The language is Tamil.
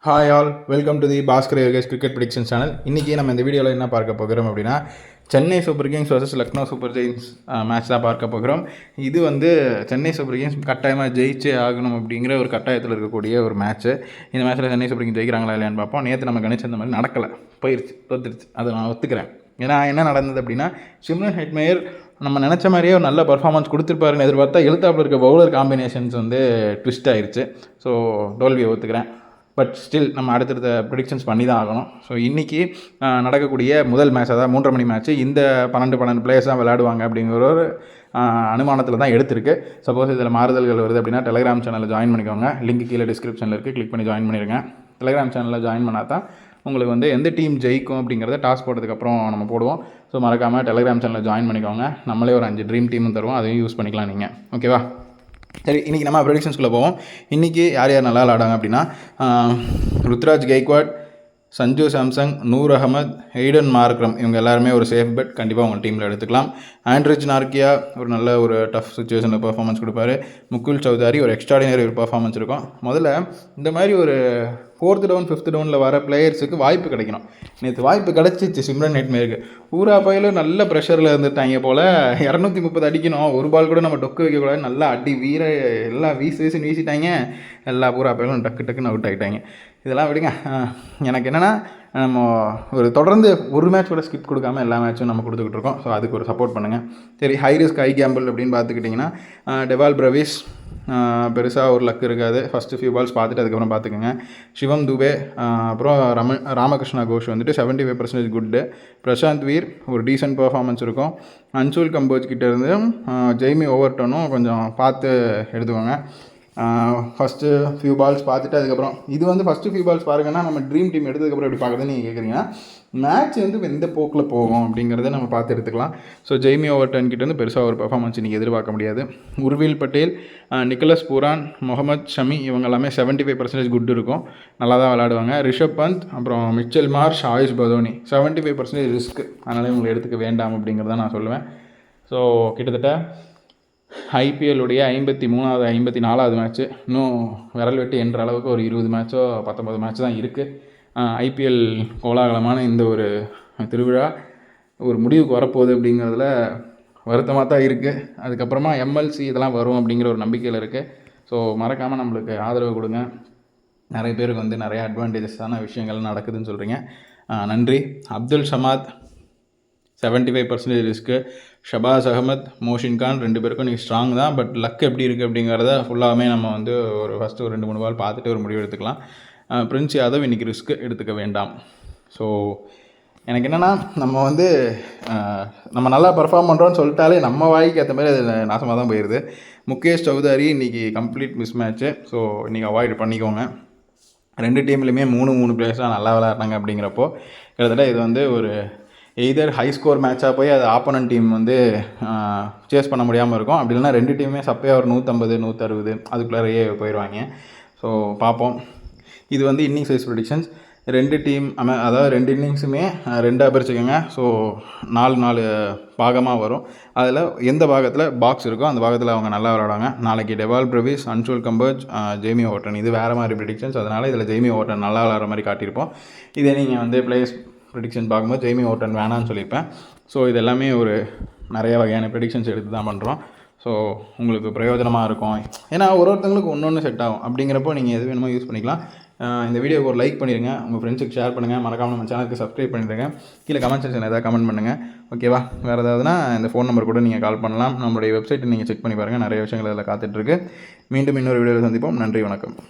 Hi all, welcome to the Bhaskar Yogesh cricket prediction channel. இன்றைக்கி நம்ம இந்த வீடியோவில் என்ன பார்க்க போகிறோம் அப்படின்னா, Chennai super kings versus Lucknow super giants match தான் பார்க்க போகிறோம். இது சென்னை சூப்பர் கிங்ஸ் கட்டாயமாக ஜெயிச்சே ஆகணும் அப்படிங்கிற ஒரு கட்டாயத்தில் இருக்கக்கூடிய ஒரு மேட்ச்சு. இந்த மேட்ச்சில் சென்னை சூப்பர் கிங்ஸ் ஜெயிக்கிறாங்களா இல்லையான்னு பார்ப்போம். நேற்று நம்ம கணிச்ச அந்த மாதிரி நடக்கலை, தோத்துருச்சு. அதை நான் ஒத்துக்கிறேன். ஏன்னா என்ன நடந்தது அப்படின்னா, சிம்ரன் ஹெட்மேயர் நம்ம நினச்ச மாதிரியே ஒரு நல்ல பர்ஃபார்மன்ஸ் கொடுத்துருப்பாருன்னு எதிர்பார்த்தா எழுத்தாப்பில் இருக்க பவுலர் காம்பினேஷன்ஸ் ட்விஸ்ட் ஆயிடுச்சு. ஸோ தோல்வியை ஒத்துக்கிறேன். பட் ஸ்டில் நம்ம அடுத்தடுத்த ப்ரிடிக்ஷன்ஸ் பண்ணி தான் ஆகணும். ஸோ இன்றைக்கி நடக்கக்கூடிய முதல் மேட்ச், அதாவது 3:30 மணி மேட்ச்சு, இந்த 12 பிளேயர்ஸ் தான் விளையாடுவாங்க அப்படிங்கிற ஒரு அனுமானத்தில் தான் எடுத்திருக்கு. சப்போஸ் இதில் மாறுதல்கள் வருது அப்படின்னா டெலிகிராம் சேனலில் ஜாயின் பண்ணிக்கோங்க. லிங்க் கீழே டிஸ்கிரிப்ஷனில் இருக்குது, கிளிக் பண்ணி ஜாயின் பண்ணிடுங்க. டெலிகிராம் சேனலில் ஜாயின் பண்ணால் தான் உங்களுக்கு எந்த டீம் ஜெயிக்கும் அப்படிங்கிறத டாஸ் போட்டதுக்கப்புறம் நம்ம போடுவோம். ஸோ மறக்காமல் டெலிகிராம் சேனலில் ஜாயின் பண்ணிக்கோங்க. நம்மளே ஒரு 5 ட்ரீம் டீமும் தருவோம், அதையும் யூஸ் பண்ணிக்கலாம் நீங்கள். ஓகேவா? சரி, இன்றைக்கி நம்ம ப்ரெடிக்ஷன்ஸ்குள்ளே போவோம். இன்றைக்கி யார் யார் நல்லா விளாடாங்க அப்படின்னா, ருத்ராஜ் கெய்க்வாட், சஞ்சு சாம்சங், நூர் அகமது, எய்டன் மார்க்ரம், இவங்க எல்லாருமே ஒரு சேஃப் பெட் கண்டிப்பாக உங்கள் டீமில் எடுத்துக்கலாம். ஆண்ட்ரிச் நார்கியா ஒரு நல்ல ஒரு டஃப் சுச்சுவேஷனில் பர்ஃபார்மன்ஸ் கொடுப்பாரு. முகுல் சௌதாரி ஒரு எக்ஸ்ட்ராடினரி ஒரு பர்ஃபார்மன்ஸ் இருக்கும். முதல்ல இந்த மாதிரி ஒரு 4th டவுன் 5th டவுனில் வர பிளேயர்ஸுக்கு வாய்ப்பு கிடைக்கணும். நேற்று வாய்ப்பு கிடச்சிச்சு சிம்ரன் ஹெட்மேயருக்கு. ஊரா பயில நல்ல ப்ரெஷரில் இருந்துட்டாங்க போல். 230 அடிக்கணும், ஒரு பால் கூட நம்ம டொக்கு வைக்கக்கூடாது, நல்லா அடி வீர எல்லாம் வீசுன்னு வீசிட்டாங்க. எல்லா பூரா பயிலும் டக்குன்னு அவுட் ஆகிட்டாங்க. இதெல்லாம் விடுங்க. எனக்கு என்னென்னா, நம்ம ஒரு தொடர்ந்து ஒரு மேட்ச் கூட ஸ்கிப் கொடுக்காமல் எல்லா மேட்சும் நம்ம கொடுத்துக்கிட்டு இருக்கோம். ஸோ அதுக்கு ஒரு சப்போர்ட் பண்ணுங்கள். சரி, ஹை ரிஸ்க் ஹை கேம்பிள் அப்படின்னு பார்த்துக்கிட்டிங்கன்னா, டெவால் பிரவிஸ் பெருசாக ஒரு லக் இருக்காது. ஃபஸ்ட்டு ஃபியூ பால்ஸ் பார்த்துட்டு அதுக்கப்புறம் பார்த்துக்கோங்க. சிவம் துபே, அப்புறம் ராமகிருஷ்ணா கோஷ் 75% குட்டு. பிரசாந்த் வீர் ஒரு டீசென்ட் பர்ஃபார்மன்ஸ் இருக்கும். அன்சுல் கம்போஜ் கிட்டேருந்து ஜெய்மி ஓவர்டனும் கொஞ்சம் பார்த்து எடுத்துக்கோங்க. ஃபஸ்ட்டு ஃபியூ பால்ஸ் பார்த்துட்டு அதுக்கப்புறம் இது ஃபஸ்ட்டு ஃபியூ பால்ஸ் பாருங்கன்னா, நம்ம ட்ரீம் டீம் எடுத்ததுக்கப்புறம் எப்படி பார்க்குறதுன்னு நீங்கள் கேட்குறீங்கன்னா, மேட்ச் எந்த போக்கில் போகும் அப்படிங்கிறத நம்ம பார்த்து எடுத்துக்கலாம். ஸோ ஜெய்மி ஓவர்டன் கிட்டேருந்து பெருசாக ஒரு பர்ஃபார்மன்ஸ் இன்றைக்கி எதிர்பார்க்க முடியாது. உர்வில் பட்டேல், நிக்கலஸ் பூரான், முகமது ஷமி இவங்க எல்லாமே 75% குட் இருக்கும், நல்லா தான் விளையாடுவாங்க. ரிஷப் பந்த், அப்புறம் Mitchell Marsh, AYUSH Badoni 75% risk, அதனால் இவங்களை எடுத்துக்க வேண்டாம் அப்படிங்கிறத நான் சொல்லுவேன். ஸோ கிட்டத்தட்ட ஐபிஎல்லுடைய 53வது 54வது மேட்ச்சு, இன்னும் விரல் வெட்டி என்ற அளவுக்கு ஒரு 20 மேட்சோ 19 மேட்ச் தான் இருக்குது. ஐபிஎல் கோலாகலமான இந்த ஒரு திருவிழா ஒரு முடிவுக்கு வரப்போகுது அப்படிங்கிறதுல வருத்தமாக தான் இருக்குது. அதுக்கப்புறமா எம்எல்சி இதெல்லாம் வரும் அப்படிங்கிற ஒரு நம்பிக்கையில் இருக்குது. ஸோ மறக்காமல் நம்மளுக்கு ஆதரவு கொடுங்க. நிறைய பேருக்கு நிறைய அட்வான்டேஜஸான விஷயங்கள் நடக்குதுன்னு சொல்கிறீங்க, நன்றி. அப்துல் சமாத் 75% ரிஸ்க்கு. ஷபாஸ் அகமத், மோஷின் கான் 2 பேருக்கும் நீங்கள் ஸ்ட்ராங் தான். பட் லக் எப்படி இருக்குது அப்படிங்கிறத ஃபுல்லாகவே நம்ம ஒரு ஃபஸ்ட்டு ஒரு 2-3 பால் பார்த்துட்டு ஒரு முடிவு எடுத்துக்கலாம். பிரின்ஸ் யாதவ் இன்றைக்கி ரிஸ்க்கு எடுத்துக்க வேண்டாம். ஸோ எனக்கு என்னென்னா, நம்ம நம்ம நல்லா பர்ஃபார்ம் பண்ணுறோன்னு சொல்லிட்டாலே நம்ம வாய்க்கு ஏற்ற மாதிரி அது நாசமாக தான் போயிடுது. முகேஷ் சௌதாரி இன்றைக்கி கம்ப்ளீட் மிஸ் மேட்ச்சு. ஸோ இன்றைக்கி அவாய்ட் பண்ணிக்கோங்க. 2 டீம்லேயுமே 3 பிளேயர்ஸ் தான் நல்லா விளையாடுறாங்க அப்படிங்கிறப்போ கிட்டத்தட்ட இது ஒரு எய்தர் ஹை ஸ்கோர் மேட்சாக போய் அது ஆப்போனன்ட் டீம் சேஸ் பண்ண முடியாமல் இருக்கும். அப்படி இல்லைனா 2 டீமுமே சப்பையாக ஒரு 150 160 அதுக்குள்ளேயே போயிடுவாங்க. ஸோ பார்ப்போம். இது இன்னிங்ஸ் வைஸ் ப்ரெடிக்ஷன்ஸ். 2 டீம் அதாவது 2 இன்னிங்ஸுமே 2ஆக பிரிச்சுக்கோங்க. ஸோ 4 பாகமாக வரும். அதில் எந்த பாகத்தில் பாக்ஸ் இருக்கோ அந்த பாகத்தில் அவங்க நல்லா விளையாடுவாங்க. நாளைக்கு Dewald Brevis, Anshul Kamboj, Jaime Overton, இது வேறு மாதிரி ப்ரெடிக்ஷன்ஸ். அதனால் இதில் ஜெய்மி ஓவர்டன் நல்லா விளையாடுற மாதிரி காட்டியிருப்போம். இதே நீங்கள் பிளேயர்ஸ் ப்ரெடிக்ஷன் பார்க்கும்போது ஜெய்மி ஓவர்டன் வேணான்னு சொல்லியிருப்பேன். ஸோ இது எல்லாமே நிறைய வகையான ப்ரெடிக்ஷன்ஸ் எடுத்து தான் பண்ணுறோம். ஸோ உங்களுக்கு பிரயோஜனமாக இருக்கும். ஏன்னா ஒருத்தங்களுக்கு ஒன்று செட் ஆகும். அப்படிங்கிறப்போ நீங்கள் எது வேணுமோ யூஸ் பண்ணிக்கலாம். இந்த வீடியோக்கு ஒரு லைக் பண்ணிடுங்க, உங்கள் ஃப்ரெண்ட்ஸுக்கு ஷேர் பண்ணுங்கள், மறக்காமல் நம்ம சேனலுக்கு சப்ஸ்கிரைப் பண்ணிடுங்க. கீழே கமெண்ட் செக்ஷன் எதாவது கமெண்ட் பண்ணுங்கள். ஓகேவா? வேறு ஏதாவதுனா இந்த ஃபோன் நம்பர் கூட நீங்கள் கால் பண்ணலாம். நம்மளுடைய வெப்சைட்டை நீங்கள் செக் பண்ணி பாருங்கள், நிறைய விஷயங்கள் அதில் காத்துட்ருக்கு. மீண்டும் இன்னொரு வீடியோவில் சந்திப்போம். நன்றி, வணக்கம்.